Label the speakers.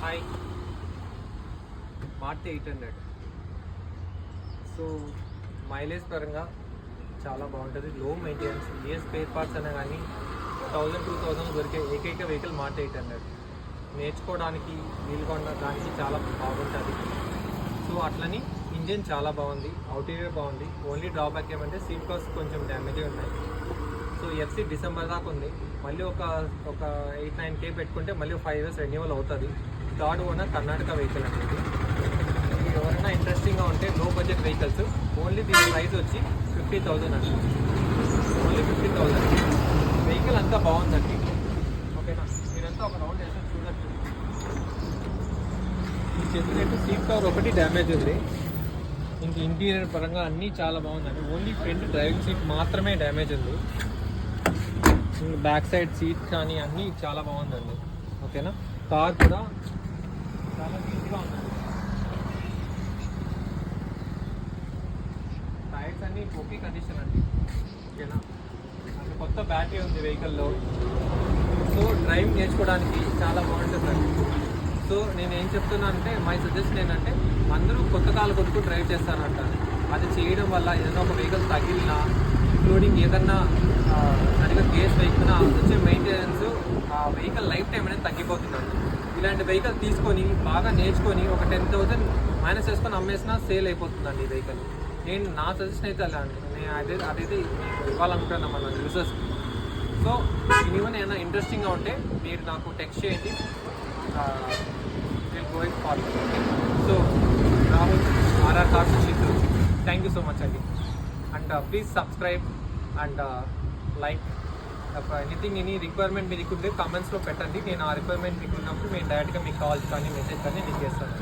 Speaker 1: Hi, Maruti 800. So mileage పరంగా చాలా బాగుంటుంది, లో మెయింటెనెన్స్. ఏ స్పేర్ పార్ట్స్ అయినా కానీ 1000-2000 దొరికే ఏకైక వెహికల్ మారుతి 800. నేర్చుకోవడానికి వీలుగా ఉండడానికి చాలా బాగుంటుంది. సో అట్లని ఇంజిన్ చాలా బాగుంది, అవుటీరియర్ బాగుంది. ఓన్లీ డ్రాబ్యాక్ ఏమంటే సీట్ కవర్స్ కొంచెం డ్యామేజ్ ఉన్నాయి. సో ఎఫ్సీ డిసెంబర్ దాకా ఉంది. మళ్ళీ ఒక 8-9K పెట్టుకుంటే మళ్ళీ 5 years రెన్యువల్ అవుతుంది. థర్డ్ ఓనర్ కర్ణాటక వెహికల్ అనేది. ఎవరైనా ఇంట్రెస్టింగ్గా ఉంటే లో బడ్జెట్ వెహికల్స్, ఓన్లీ దీని ప్రైస్ వచ్చి 50,000 అండి. ఓన్లీ 50,000. వెహికల్ అంతా బాగుందండి. ఓకేనా, మీరంతా ఒక రౌండ్ వేస్తే చూడొచ్చు. ఈ చెప్పినట్టు సీట్ కవర్ ఒకటి డ్యామేజ్ ఉంది. ఇంక ఇంటీరియర్ పరంగా అన్నీ చాలా బాగుందండి. ఓన్లీ ఫ్రంట్ డ్రైవింగ్ సీట్ మాత్రమే డ్యామేజ్ ఉంది. బ్యాక్ సైడ్ సీట్ కానీ అన్నీ చాలా బాగుందండి. ఓకేనా, కార్ కూడా చాలా నీట్గా ఉందండి. టైర్స్ అన్నీ ఓకే కండిషన్ అండి. ఓకేనా, అది కొత్త బ్యాటరీ ఉంది వెహికల్లో. సో డ్రైవింగ్ నేర్చుకోవడానికి చాలా బాగుంటుందండి. సో నేను ఏం చెప్తున్నా అంటే, మై సజెషన్ ఏంటంటే, అందరూ కొత్త కాలు కొనుక్కు డ్రైవ్ చేస్తానంటారు. అది చేయడం వల్ల ఏదైనా ఒక వెహికల్ తగిలినా, ఇంక్లూడింగ్ ఏదన్నా సరిగ్గా గేస్ వెహికల్ వచ్చే మెయింటెనెన్స్, ఆ వెహికల్ లైఫ్ టైం అనేది తగ్గిపోతుందండి. ఇలాంటి వెహికల్ తీసుకొని బాగా నేర్చుకొని ఒక 10,000 మైనస్ చేసుకొని అమ్మేసినా సేల్ అయిపోతుందండి ఈ వెహికల్. నేను నా సజెషన్ అయితే అలా అండి. నేను అదైతే ఇవ్వాలనుకుంటున్నాను మన యూజర్స్కి. సో ఇవన్నీ ఏమైనా ఇంట్రెస్టింగ్గా ఉంటే మీరు నాకు టెక్స్ట్ చేయండి. Going forward. So Rahul, RR cars Chittoor. Thank you so much అండి. And please subscribe and like. Any requirement మీకు ఉంటే కామెంట్స్లో పెట్టండి. నేను ఆ రిక్వైర్మెంట్ మీకు ఉన్నప్పుడు నేను డైరెక్ట్గా మీకు కాల్స్ కానీ మెసేజ్ కానీ నేను చేస్తాను.